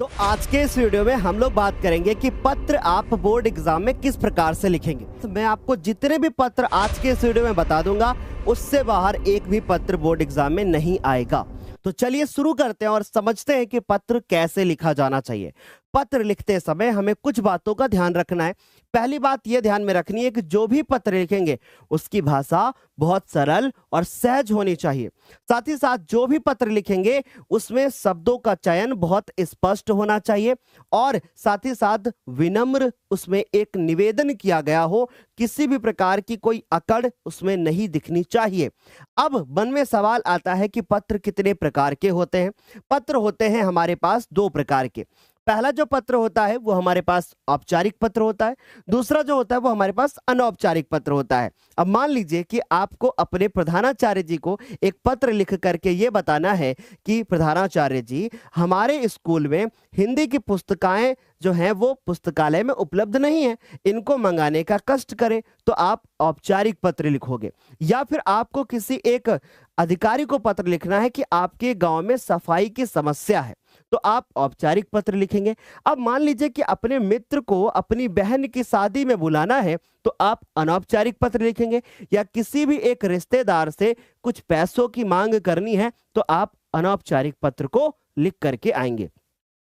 तो आज के इस वीडियो में हम लोग बात करेंगे कि पत्र आप बोर्ड एग्जाम में किस प्रकार से लिखेंगे। तो मैं आपको जितने भी पत्र आज के इस वीडियो में बता दूंगा, उससे बाहर एक भी पत्र बोर्ड एग्जाम में नहीं आएगा। तो चलिए शुरू करते हैं और समझते हैं कि पत्र कैसे लिखा जाना चाहिए। पत्र लिखते समय हमें कुछ बातों का ध्यान रखना है। पहली बात यह ध्यान में रखनी है कि जो भी पत्र लिखेंगे उसकी भाषा बहुत सरल और सहज होनी चाहिए। साथ ही साथ जो भी पत्र लिखेंगे उसमें शब्दों का चयन बहुत स्पष्ट होना चाहिए और साथ ही साथ विनम्र उसमें एक निवेदन किया गया हो, किसी भी प्रकार की कोई अकड़ उसमें नहीं दिखनी चाहिए। अब मन में सवाल आता है कि पत्र कितने प्रकार के होते हैं। पत्र होते हैं हमारे पास दो प्रकार के। पहला जो पत्र होता है वो हमारे पास औपचारिक पत्र होता है, दूसरा जो होता है वो हमारे पास अनौपचारिक पत्र होता है। अब मान लीजिए कि आपको अपने प्रधानाचार्य जी को एक पत्र लिख करके ये बताना है कि प्रधानाचार्य जी, हमारे स्कूल में हिंदी की पुस्तकें जो हैं वो पुस्तकालय में उपलब्ध नहीं है, इनको मंगाने का कष्ट करें। तो आप औपचारिक पत्र लिखोगे। या फिर आपको किसी एक अधिकारी को पत्र लिखना है कि आपके गांव में सफाई की समस्या है, तो आप औपचारिक पत्र लिखेंगे। अब मान लीजिए कि अपने मित्र को अपनी बहन की शादी में बुलाना है, तो आप अनौपचारिक पत्र लिखेंगे। या किसी भी एक रिश्तेदार से कुछ पैसों की मांग करनी है, तो आप अनौपचारिक पत्र को लिख करके आएंगे।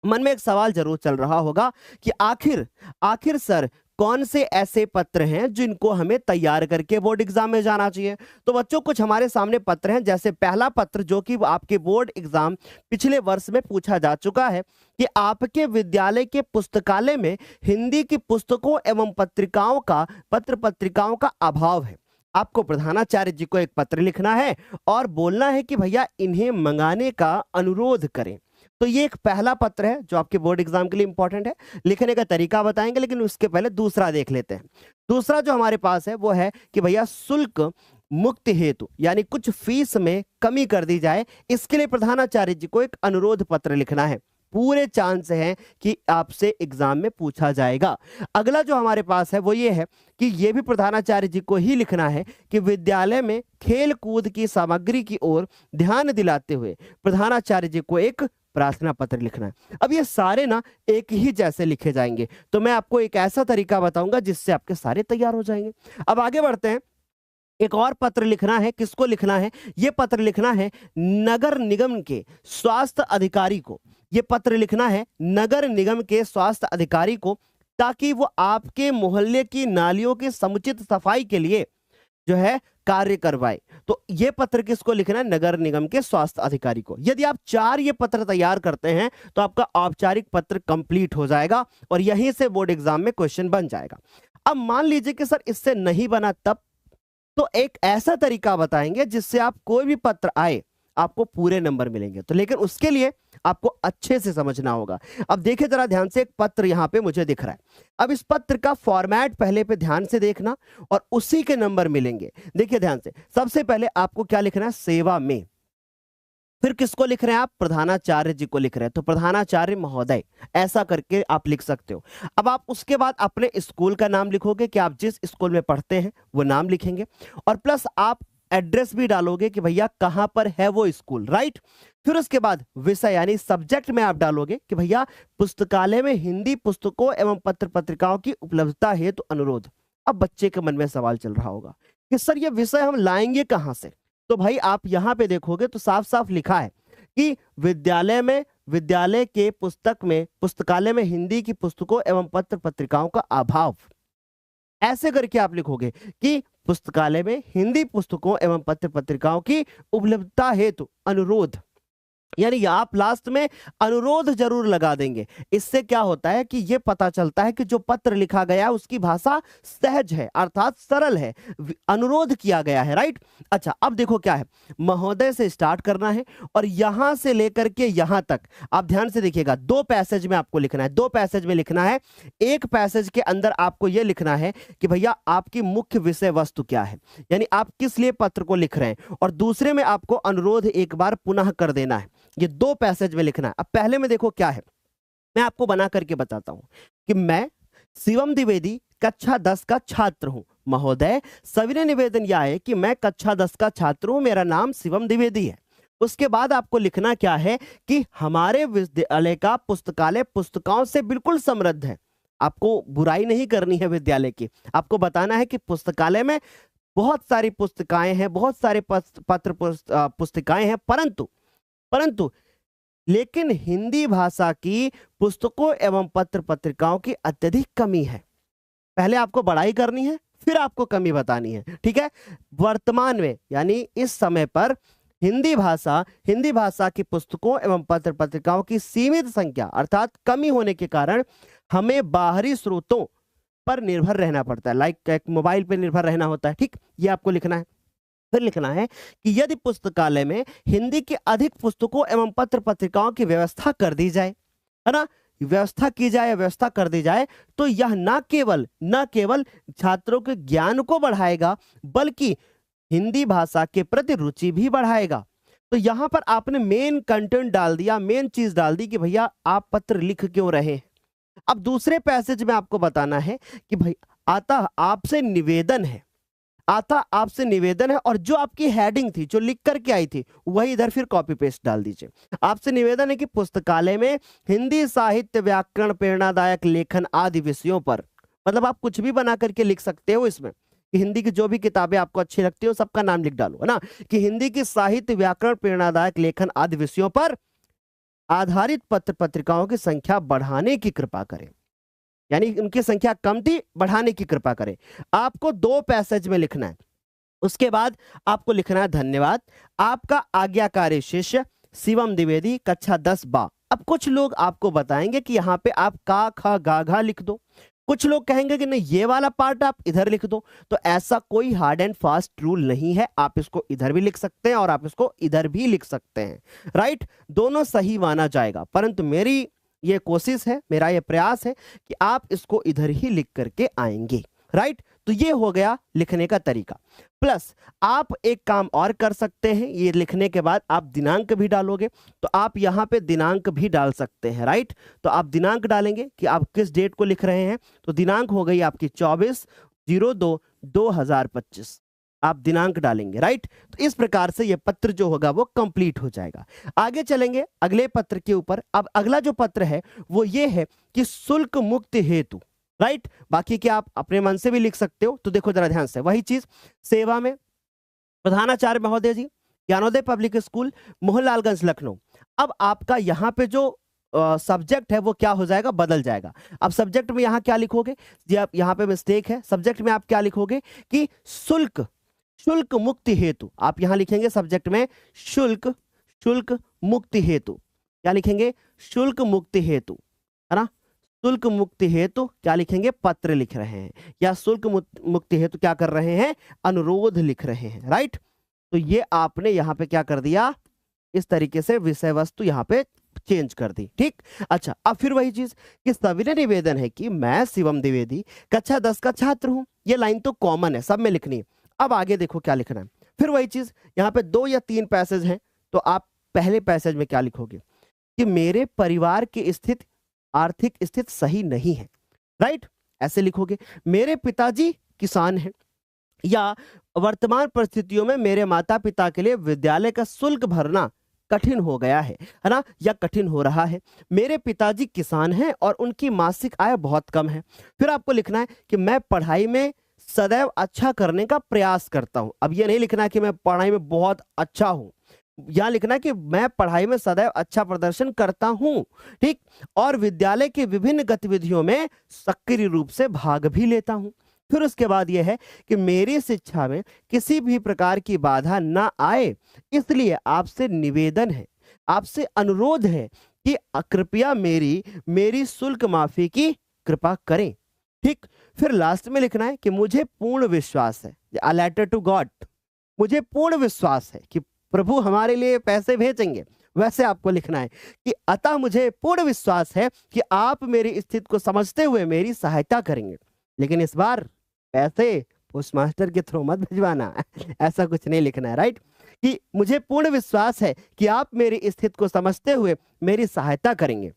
मन में एक सवाल जरूर चल रहा होगा कि आखिर सर कौन से ऐसे पत्र हैं जिनको हमें तैयार करके बोर्ड एग्जाम में जाना चाहिए। तो बच्चों, कुछ हमारे सामने पत्र हैं। जैसे पहला पत्र जो कि आपके बोर्ड एग्जाम पिछले वर्ष में पूछा जा चुका है कि आपके विद्यालय के पुस्तकालय में हिंदी की पुस्तकों एवं पत्रिकाओं का अभाव है। आपको प्रधानाचार्य जी को एक पत्र लिखना है और बोलना है कि भैया इन्हें मंगाने का अनुरोध करें। तो ये एक पहला पत्र है जो आपके बोर्ड एग्जाम के लिए इंपॉर्टेंट है। लिखने का तरीका बताएंगे, लेकिन उसके पहले दूसरा देख लेते हैं। दूसरा जो हमारे पास है वो है कि भैया शुल्क मुक्ति हेतु, यानी कुछ फीस में कमी कर दी जाए, इसके लिए प्रधानाचार्य जी को एक अनुरोध पत्र लिखना है। पूरे चांस हैं कि आपसे एग्जाम में पूछा जाएगा। अगला जो हमारे पास है वो ये है कि ये भी प्रधानाचार्य जी को ही लिखना है कि विद्यालय में खेल कूद की सामग्री की ओर ध्यान दिलाते हुए प्रधानाचार्य जी को एक प्रार्थना पत्र लिखना है। अब ये सारे ना एक ही जैसे लिखे जाएंगे, तो मैं आपको एक ऐसा तरीका बताऊंगा जिससे आपके सारे तैयार हो जाएंगे। अब आगे बढ़ते हैं। एक और पत्र लिखना है। किसको लिखना है? ये पत्र लिखना है नगर निगम के स्वास्थ्य अधिकारी को। ये पत्र लिखना है नगर निगम के स्वास्थ्य अधिकारी को, ताकि वो आपके मोहल्ले की नालियों की समुचित सफाई के लिए जो है कार्य करवाए। तो ये पत्र किसको लिखना है? नगर निगम के स्वास्थ्य अधिकारी को। यदि आप 4 ये पत्र तैयार करते हैं तो आपका औपचारिक पत्र कंप्लीट हो जाएगा और यहीं से बोर्ड एग्जाम में क्वेश्चन बन जाएगा। अब मान लीजिए कि सर इससे नहीं बना, तब तो एक ऐसा तरीका बताएंगे जिससे आप कोई भी पत्र आए आपको पूरे नंबर मिलेंगे। तो लेकिन उसके लिए आपको अच्छे से समझना होगा। अब देखिए जरा ध्यान से, एक पत्र यहां पे मुझे दिख रहा है। अब इस पत्र का फॉर्मेट पहले पे ध्यान से देखना और उसी के नंबर मिलेंगे। देखिए ध्यान से, सबसे पहले आपको क्या लिखना है? सेवा में। फिर किसको लिख रहे हैं आप? प्रधानाचार्य जी को लिख रहे हैं, तो प्रधानाचार्य महोदय ऐसा करके आप लिख सकते हो। अब आप उसके बाद अपने स्कूल का नाम लिखोगे कि आप जिस स्कूल में पढ़ते हैं वो नाम लिखेंगे, और प्लस आप एड्रेस भी डालोगे कि भैया कहां पर है वो स्कूल, राइट। फिर उसके बाद विषय यानी सब्जेक्ट में आप डालोगे कि भैया पुस्तकालय में हिंदी पुस्तकों एवं पत्र पत्रिकाओं की उपलब्धता हेतु अनुरोध। अब बच्चे के मन में सवाल चल रहा होगा कि सर ये विषय हम लाएंगे कहां से? तो भाई आप यहां पे देखोगे तो साफ साफ लिखा है कि विद्यालय के पुस्तकालय में हिंदी की पुस्तकों एवं पत्र पत्रिकाओं का अभाव। ऐसे करके आप लिखोगे कि पुस्तकालय में हिंदी पुस्तकों एवं पत्र पत्रिकाओं की उपलब्धता हेतु अनुरोध, यानी आप लास्ट में अनुरोध जरूर लगा देंगे। इससे क्या होता है कि यह पता चलता है कि जो पत्र लिखा गया उसकी भाषा सहज है, अर्थात सरल है, अनुरोध किया गया है, राइट। अच्छा, अब देखो क्या है, महोदय से स्टार्ट करना है और यहां से लेकर के यहां तक आप ध्यान से देखिएगा। 2 पैसेज में आपको लिखना है, 2 पैसेज में लिखना है। एक पैसेज के अंदर आपको यह लिखना है कि भैया आपकी मुख्य विषय वस्तु क्या है, यानी आप किस लिए पत्र को लिख रहे हैं, और दूसरे में आपको अनुरोध एक बार पुनः कर देना है। ये 2 पैसेज में लिखना है। अब पहले में देखो क्या है, मैं आपको बना करके बताता हूं कि मैं शिवम द्विवेदी कक्षा 10 का छात्र हूं। महोदय, सविनय निवेदन यह है कि मैं कक्षा 10 का छात्र हूं, मेरा नाम शिवम द्विवेदी है। उसके बाद आपको लिखना क्या है कि हमारे विद्यालय का पुस्तकालय पुस्तकों से बिल्कुल समृद्ध है। आपको बुराई नहीं करनी है विद्यालय की, आपको बताना है कि पुस्तकालय में बहुत सारी पुस्तिकाएं हैं, बहुत सारे पुस्तिकाएं हैं, परंतु परंतु लेकिन हिंदी भाषा की पुस्तकों एवं पत्र पत्रिकाओं की अत्यधिक कमी है। पहले आपको बड़ाई करनी है, फिर आपको कमी बतानी है, ठीक है। वर्तमान में यानी इस समय पर हिंदी भाषा की पुस्तकों एवं पत्र पत्रिकाओं की सीमित संख्या अर्थात कमी होने के कारण हमें बाहरी स्रोतों पर निर्भर रहना पड़ता है, लाइक एक मोबाइल पर निर्भर रहना होता है, ठीक। ये आपको लिखना है। फिर लिखना है कि यदि पुस्तकालय में हिंदी की अधिक पुस्तकों एवं पत्र पत्रिकाओं की व्यवस्था कर दी जाए, है ना, व्यवस्था कर दी जाए, तो यह न केवल छात्रों के ज्ञान को बढ़ाएगा बल्कि हिंदी भाषा के प्रति रुचि भी बढ़ाएगा। तो यहां पर आपने मेन कंटेंट डाल दिया, मेन चीज डाल दी कि भैया आप पत्र लिख क्यों रहे हैं। अब दूसरे पैसेज में आपको बताना है कि भाई आपसे निवेदन है और जो आपकी हेडिंग थी, जो लिख करके आई थी, वही इधर फिर कॉपी पेस्ट डाल दीजिए। आपसे निवेदन है कि पुस्तकालय में हिंदी साहित्य, व्याकरण, प्रेरणादायक लेखन आदि विषयों पर, मतलब आप कुछ भी बना करके लिख सकते हो इसमें कि हिंदी की जो भी किताबें आपको अच्छी लगती हो सबका नाम लिख डालो, है ना, कि हिंदी की साहित्य, व्याकरण, प्रेरणादायक लेखन आदि विषयों पर आधारित पत्र पत्रिकाओं की संख्या बढ़ाने की कृपा करें। यानी उनकी संख्या कम थी, बढ़ाने की कृपा करें। आपको 2 पैसेज में लिखना है। उसके बाद आपको लिखना है धन्यवाद, आपका आज्ञाकारी शिष्य शिवम द्विवेदी, कक्षा 10 बा। अब कुछ लोग आपको बताएंगे कि यहाँ पे आप का, खा, गा, घा लिख दो, कुछ लोग कहेंगे कि नहीं ये वाला पार्ट आप इधर लिख दो। तो ऐसा कोई हार्ड एंड फास्ट रूल नहीं है, आप इसको इधर भी लिख सकते हैं और आप इसको इधर भी लिख सकते हैं, राइट। दोनों सही माना जाएगा, परंतु मेरी ये कोशिश है, मेरा ये प्रयास है कि आप इसको इधर ही लिख करके आएंगे, राइट। तो ये हो गया लिखने का तरीका। प्लस आप एक काम और कर सकते हैं, ये लिखने के बाद आप दिनांक भी डालोगे, तो आप यहाँ पे दिनांक भी डाल सकते हैं, राइट। तो आप दिनांक डालेंगे कि आप किस डेट को लिख रहे हैं, तो दिनांक हो गई आपकी 24/02/2025, आप दिनांक डालेंगे, राइट। तो इस प्रकार से ये पत्र जो होगा वो कंप्लीट हो जाएगा। आगे चलेंगे अगले पत्र के ऊपर। अब अगला जो पत्र है वो ये है कि शुल्क मुक्त हेतु, राइट। बाकी के आप अपने मन से भी लिख सकते हो। तो देखो जरा ध्यान से, वही चीज, सेवा में प्रधानाचार्य महोदय जी, ज्ञानोदय पब्लिक स्कूल, मोहनलालगंज, लखनऊ। अब आपका यहाँ पे जो सब्जेक्ट है वो क्या हो जाएगा, बदल जाएगा। अब सब्जेक्ट में यहाँ क्या लिखोगे जी, आप यहाँ पे मिस्टेक है, सब्जेक्ट में आप क्या लिखोगे कि शुल्क मुक्ति हेतु। आप यहां लिखेंगे सब्जेक्ट में शुल्क मुक्ति हेतु, क्या लिखेंगे, शुल्क मुक्ति हेतु, है ना। शुल्क मुक्ति हेतु क्या लिखेंगे, पत्र लिख रहे हैं, या शुल्क मुक्ति हेतु क्या कर रहे हैं, अनुरोध लिख रहे हैं, राइट। तो ये आपने यहाँ पे क्या कर दिया, इस तरीके से विषय वस्तु यहाँ पे चेंज कर दी, ठीक। अच्छा, अब फिर वही चीज कि सविनय निवेदन है कि मैं शिवम द्विवेदी कक्षा 10 का छात्र हूं। ये लाइन तो कॉमन है, सब में लिखनी है। अब आगे देखो क्या लिखना है, फिर वही चीज, यहाँ पे 2 या 3 पैसेज हैं, तो आप पहले पैसेज में क्या लिखोगे कि मेरे परिवार की आर्थिक स्थिति सही नहीं है, राइट, ऐसे लिखोगे। मेरे पिताजी किसान हैं, या वर्तमान परिस्थितियों में मेरे माता पिता के लिए विद्यालय का शुल्क भरना कठिन हो गया है ना, या कठिन हो रहा है। मेरे पिताजी किसान हैं और उनकी मासिक आय बहुत कम है। फिर आपको लिखना है कि मैं पढ़ाई में सदैव अच्छा करने का प्रयास करता हूं। अब ये नहीं लिखना है कि मैं पढ़ाई में बहुत अच्छा हूं, यहां लिखना है कि मैं पढ़ाई में सदैव अच्छा प्रदर्शन करता हूं, ठीक, और विद्यालय की विभिन्न गतिविधियों में सक्रिय रूप से भाग भी लेता हूं। फिर उसके बाद यह है कि मेरी शिक्षा में किसी भी प्रकार की बाधा ना आए, इसलिए आपसे निवेदन है, आपसे अनुरोध है कि कृपया मेरी शुल्क माफी की कृपा करें, ठीक। फिर लास्ट में लिखना है कि मुझे पूर्ण विश्वास है, अ लेटर टू गॉड, मुझे पूर्ण विश्वास है कि प्रभु हमारे लिए पैसे भेजेंगे। वैसे आपको लिखना है कि अतः मुझे पूर्ण विश्वास है कि आप मेरी स्थिति को समझते हुए मेरी सहायता करेंगे। लेकिन इस बार पैसे पोस्ट मास्टर के थ्रू मत भिजवाना ऐसा कुछ नहीं लिखना है, राइट, कि मुझे पूर्ण विश्वास है कि आप मेरी स्थिति को समझते हुए मेरी सहायता करेंगे।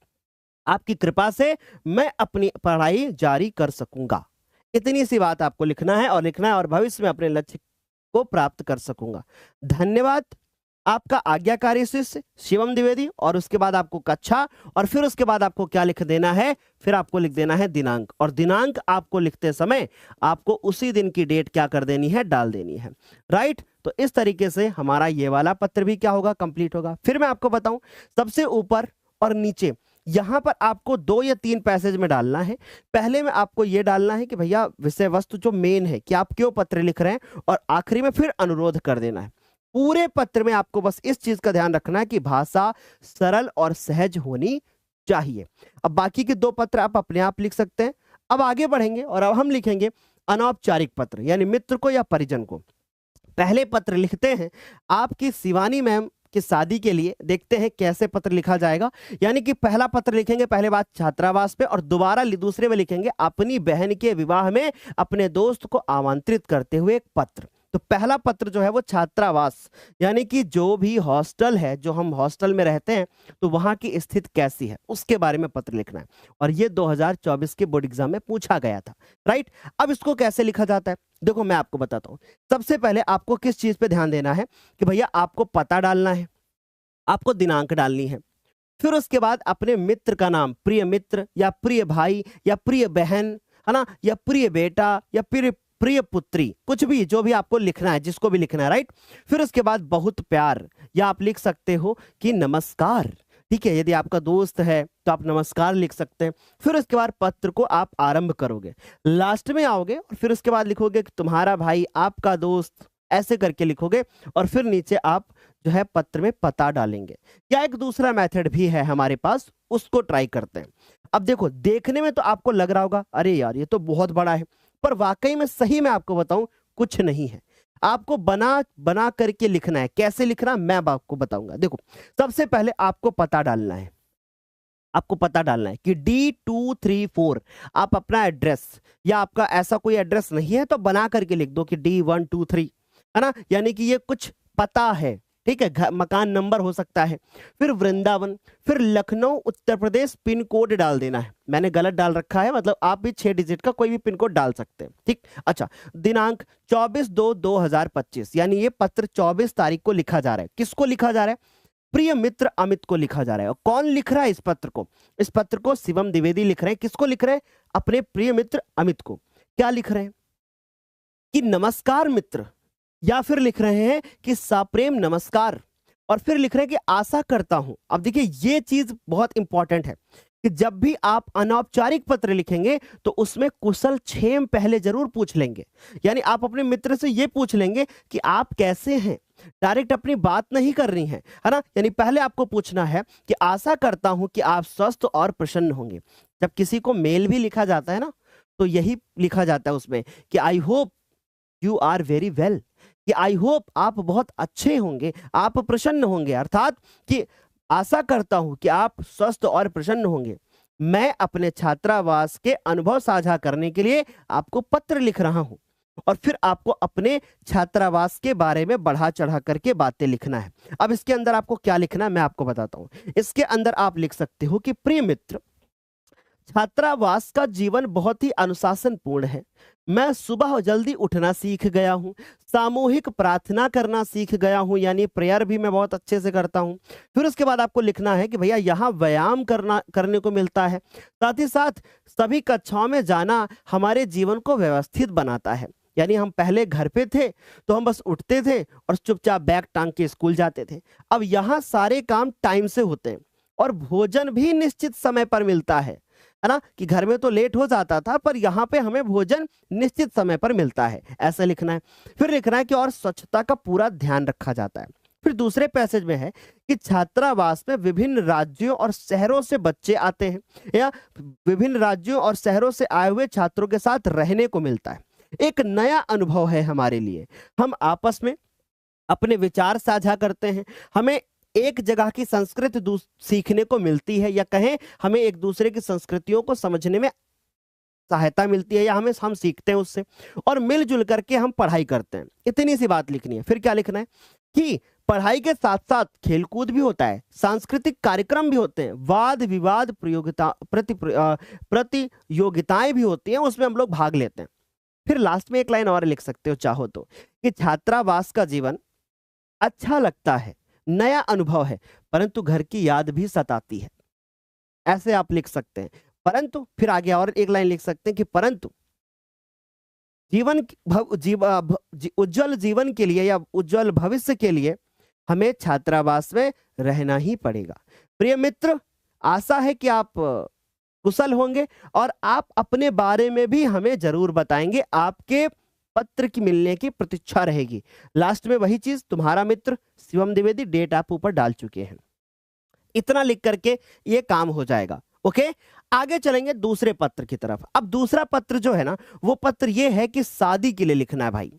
आपकी कृपा से मैं अपनी पढ़ाई जारी कर सकूंगा। इतनी सी बात आपको लिखना है और भविष्य में अपने लक्ष्य को प्राप्त कर सकूंगा। धन्यवाद। आपका आज्ञाकारी शिष्य शिवम द्विवेदी, और उसके बाद आपको कक्षा, और फिर उसके बाद आपको क्या लिख देना है, फिर आपको लिख देना है दिनांक, और दिनांक आपको लिखते समय आपको उसी दिन की डेट क्या कर देनी है, डाल देनी है। राइट, तो इस तरीके से हमारा ये वाला पत्र भी क्या होगा, कंप्लीट होगा। फिर मैं आपको बताऊं, सबसे ऊपर और नीचे यहां पर आपको 2 या 3 पैसेज में डालना है। पहले में आपको ये डालना है कि भैया विषय वस्तु जो मेन है कि आप क्यों पत्र लिख रहे हैं, और आखिरी में फिर अनुरोध कर देना है। पूरे पत्र में आपको बस इस चीज का ध्यान रखना है कि भाषा सरल और सहज होनी चाहिए। अब बाकी के 2 पत्र आप अपने आप लिख सकते हैं। अब आगे बढ़ेंगे और अब हम लिखेंगे अनौपचारिक पत्र, यानी मित्र को या परिजन को। पहले पत्र लिखते हैं आपकी शिवानी मैम की शादी के लिए, देखते हैं कैसे पत्र लिखा जाएगा। यानी कि पहला पत्र लिखेंगे पहले बात छात्रावास पे, और दोबारा दूसरे में लिखेंगे अपनी बहन के विवाह में अपने दोस्त को आमंत्रित करते हुए एक पत्र। तो पहला पत्र जो है वो छात्रावास, यानी कि जो भी हॉस्टल है, जो हम हॉस्टल में रहते हैं, तो वहां की स्थिति कैसी है उसके बारे में पत्र लिखना है, और ये 2024 के बोर्ड एग्जाम में पूछा गया था। राइट, अब इसको कैसे लिखा जाता है, देखो मैं आपको बताता हूं। सबसे पहले आपको किस चीज पे ध्यान देना है कि भैया आपको पता डालना है, आपको दिनांक डालनी है, फिर उसके बाद अपने मित्र का नाम, प्रिय मित्र या प्रिय भाई या प्रिय बहन, है ना, या प्रिय बेटा या प्रिय प्रिय पुत्री, कुछ भी जो भी आपको लिखना है, जिसको भी लिखना है। राइट, फिर उसके बाद बहुत प्यार, या आप लिख सकते हो कि नमस्कार। ठीक है, यदि आपका दोस्त है तो आप नमस्कार लिख सकते हैं। फिर उसके बाद पत्र को आप आरंभ करोगे, लास्ट में आओगे और फिर उसके बाद लिखोगे कि तुम्हारा भाई, आपका दोस्त, ऐसे करके लिखोगे, और फिर नीचे आप जो है पत्र में पता डालेंगे। या एक दूसरा मेथड भी है हमारे पास, उसको ट्राई करते हैं। अब देखो, देखने में तो आपको लग रहा होगा अरे यार ये तो बहुत बड़ा है, पर वाकई में सही में आपको बताऊं कुछ नहीं है। आपको बना बना करके लिखना है। कैसे लिखना मैं अब आपको बताऊंगा। देखो, सबसे पहले आपको पता डालना है, आपको पता डालना है कि D234 आप अपना एड्रेस, या आपका ऐसा कोई एड्रेस नहीं है तो बना करके लिख दो कि D123, है ना, यानी कि ये कुछ पता है। ठीक है, मकान नंबर हो सकता है। फिर वृंदावन, फिर लखनऊ उत्तर प्रदेश पिन कोड डाल देना है। मैंने गलत डाल रखा है, मतलब आप भी 6 डिजिट का कोई भी पिन कोड डाल सकते हैं। ठीक, अच्छा, दिनांक 24/2/2025, यानी ये पत्र 24 तारीख को लिखा जा रहा है। किसको लिखा जा रहा है? प्रिय मित्र अमित को लिखा जा रहा है। और कौन लिख रहा है इस पत्र को? इस पत्र को शिवम द्विवेदी लिख रहे हैं। किसको लिख रहे हैं? अपने प्रिय मित्र अमित को। क्या लिख रहे हैं कि नमस्कार मित्र, या फिर लिख रहे हैं कि सप्रेम नमस्कार, और फिर लिख रहे हैं कि आशा करता हूं। अब देखिए, ये चीज बहुत इंपॉर्टेंट है कि जब भी आप अनौपचारिक पत्र लिखेंगे तो उसमें कुशल क्षेम पहले जरूर पूछ लेंगे। यानी आप अपने मित्र से ये पूछ लेंगे कि आप कैसे हैं, डायरेक्ट अपनी बात नहीं करनी है ना। यानी पहले आपको पूछना है कि आशा करता हूं कि आप स्वस्थ और प्रसन्न होंगे। जब किसी को मेल भी लिखा जाता है ना, तो यही लिखा जाता है उसमें कि I hope you are very well, कि आई होप आप बहुत अच्छे होंगे, आप प्रसन्न होंगे, अर्थात कि आशा करता हूं कि आप स्वस्थ और प्रसन्न होंगे। मैं अपने छात्रावास के अनुभव साझा करने के लिए आपको पत्र लिख रहा हूं। और फिर आपको अपने छात्रावास के बारे में बढ़ा चढ़ा करके बातें लिखना है। अब इसके अंदर आपको क्या लिखना है मैं आपको बताता हूं। इसके अंदर आप लिख सकते हो कि प्रिय मित्र, छात्रावास का जीवन बहुत ही अनुशासनपूर्ण है। मैं सुबह जल्दी उठना सीख गया हूँ, सामूहिक प्रार्थना करना सीख गया हूँ, यानी प्रेयर भी मैं बहुत अच्छे से करता हूँ। फिर उसके बाद आपको लिखना है कि भैया यहाँ व्यायाम करने को मिलता है, साथ ही साथ सभी कक्षाओं में जाना हमारे जीवन को व्यवस्थित बनाता है। यानी हम पहले घर पे थे तो हम बस उठते थे और चुपचाप बैग टांग के स्कूल जाते थे। अब यहाँ सारे काम टाइम से होते हैं और भोजन भी निश्चित समय पर मिलता है ना, कि घर में तो लेट हो जाता था पर यहाँ पे हमें भोजन निश्चित समय पर मिलता है, ऐसा लिखना है। फिर लिखना है कि और स्वच्छता का पूरा ध्यान रखा जाता है। फिर दूसरे पैसेज में है कि छात्रावास में विभिन्न राज्यों और शहरों से बच्चे आते हैं, या विभिन्न राज्यों और शहरों से आए हुए छात्रों के साथ रहने को मिलता है। एक नया अनुभव है हमारे लिए। हम आपस में अपने विचार साझा करते हैं, हमें एक जगह की संस्कृति सीखने को मिलती है, या कहें हमें एक दूसरे की संस्कृतियों को समझने में सहायता मिलती है, या हम सीखते हैं उससे, और मिलजुल करके हम पढ़ाई करते हैं। इतनी सी बात लिखनी है। फिर क्या लिखना है कि पढ़ाई के साथ साथ खेलकूद भी होता है, सांस्कृतिक कार्यक्रम भी होते हैं, वाद विवाद प्रतियोगिताएं भी होती हैं, उसमें हम लोग भाग लेते हैं। फिर लास्ट में एक लाइन और लिख सकते हो चाहो तो, कि छात्रावास का जीवन अच्छा लगता है, नया अनुभव है, परंतु घर की याद भी सताती है। ऐसे आप लिख सकते हैं। परंतु फिर आगे और एक लाइन लिख सकते हैं कि परंतु उज्जवल जीवन के लिए या उज्जवल भविष्य के लिए हमें छात्रावास में रहना ही पड़ेगा। प्रिय मित्र, आशा है कि आप कुशल होंगे और आप अपने बारे में भी हमें जरूर बताएंगे। आपके पत्र की मिलने की प्रतीक्षा रहेगी। लास्ट में वही चीज, तुम्हारा मित्र शिवम द्विवेदी, डेट आप ऊपर डाल चुके हैं। इतना लिख करके ये काम हो जाएगा। ओके, आगे चलेंगे दूसरे पत्र की तरफ। अब दूसरा पत्र जो है ना, वो पत्र ये है कि शादी के लिए लिखना है भाई।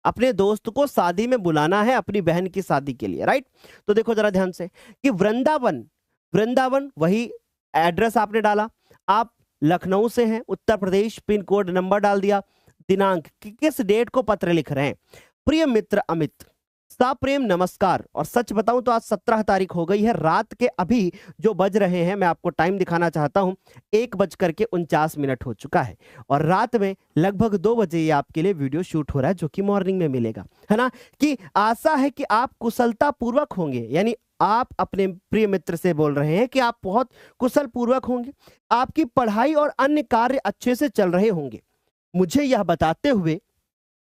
अपने दोस्त को शादी में बुलाना है, अपनी बहन की शादी के लिए, राइट। तो देखो जरा ध्यान से कि वृंदावन, वृंदावन वही एड्रेस आपने डाला। आप लखनऊ से हैं, Uttar Pradesh, pin code number डाल दिया, दिनांक किस डेट को पत्र लिख रहे हैं। प्रिय मित्र अमित, साप्रेम नमस्कार। और सच बताऊं तो आज 17 तारीख हो गई है। रात के अभी जो बज रहे हैं, मैं आपको टाइम दिखाना चाहता हूं, 1:49 हो चुका है और रात में लगभग 2 बजे ये आपके लिए वीडियो शूट हो रहा है, जो कि मॉर्निंग में मिलेगा, है ना। कि आशा है कि आप कुशलता पूर्वक होंगे, यानी आप अपने प्रिय मित्र से बोल रहे हैं कि आप बहुत कुशल पूर्वक होंगे, आपकी पढ़ाई और अन्य कार्य अच्छे से चल रहे होंगे। मुझे यह बताते हुए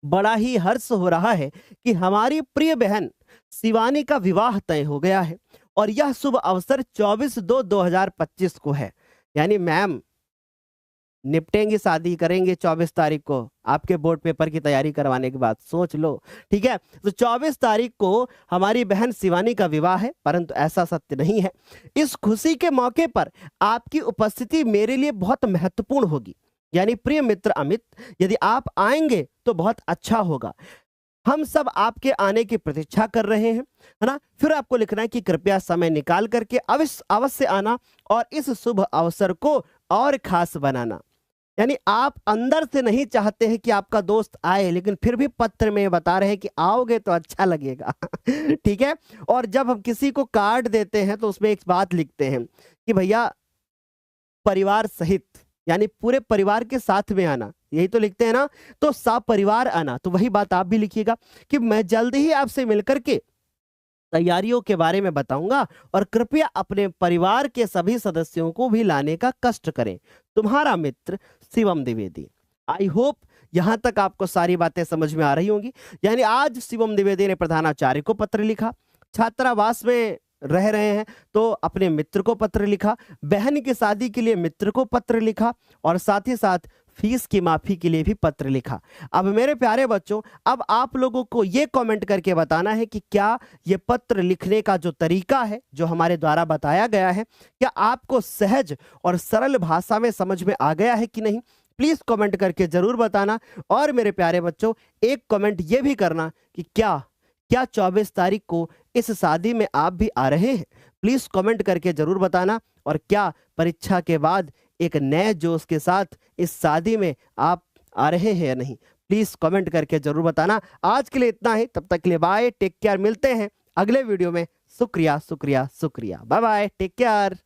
बड़ा ही हर्ष हो रहा है कि हमारी प्रिय बहन शिवानी का विवाह तय हो गया है और यह शुभ अवसर 24/2/2025 को है। यानी मैम निपटेंगे, शादी करेंगे 24 तारीख को, आपके बोर्ड पेपर की तैयारी करवाने के बाद, सोच लो, ठीक है। तो 24 तारीख को हमारी बहन शिवानी का विवाह है, परंतु ऐसा सत्य नहीं है। इस खुशी के मौके पर आपकी उपस्थिति मेरे लिए बहुत महत्वपूर्ण होगी। यानी प्रिय मित्र अमित, यदि आप आएंगे तो बहुत अच्छा होगा। हम सब आपके आने की प्रतीक्षा कर रहे हैं, है ना। फिर आपको लिखना है कि कृपया समय निकाल करके अवश्य आना और इस शुभ अवसर को और खास बनाना। यानी आप अंदर से नहीं चाहते हैं कि आपका दोस्त आए, लेकिन फिर भी पत्र में बता रहे हैं कि आओगे तो अच्छा लगेगा ठीक है। और जब हम किसी को कार्ड देते हैं तो उसमें एक बात लिखते हैं कि भैया परिवार सहित, यानी पूरे परिवार के साथ में आना, यही तो लिखते हैं ना। तो सपरिवार आना, तो वही बात आप भी लिखिएगा कि मैं जल्द ही आपसे मिलकर के तैयारियों के बारे में बताऊंगा और कृपया अपने परिवार के सभी सदस्यों को भी लाने का कष्ट करें। तुम्हारा मित्र शिवम द्विवेदी। आई होप यहां तक आपको सारी बातें समझ में आ रही होंगी। यानी आज शिवम द्विवेदी ने प्रधानाचार्य को पत्र लिखा, छात्रावास में रह रहे हैं तो अपने मित्र को पत्र लिखा, बहन की शादी के लिए मित्र को पत्र लिखा और साथ ही साथ फीस की माफी के लिए भी पत्र लिखा। अब मेरे प्यारे बच्चों, अब आप लोगों को ये कमेंट करके बताना है कि क्या ये पत्र लिखने का जो तरीका है, जो हमारे द्वारा बताया गया है, क्या आपको सहज और सरल भाषा में समझ में आ गया है कि नहीं। प्लीज कमेंट करके जरूर बताना। और मेरे प्यारे बच्चों, एक कमेंट ये भी करना कि क्या 24 तारीख को इस शादी में आप भी आ रहे हैं। प्लीज कमेंट करके जरूर बताना। और क्या परीक्षा के बाद एक नए जोश के साथ इस शादी में आप आ रहे हैं या नहीं, प्लीज कमेंट करके जरूर बताना। आज के लिए इतना ही, तब तक के लिए बाय, टेक केयर। मिलते हैं अगले वीडियो में। शुक्रिया शुक्रिया शुक्रिया, बाय बाय, टेक केयर।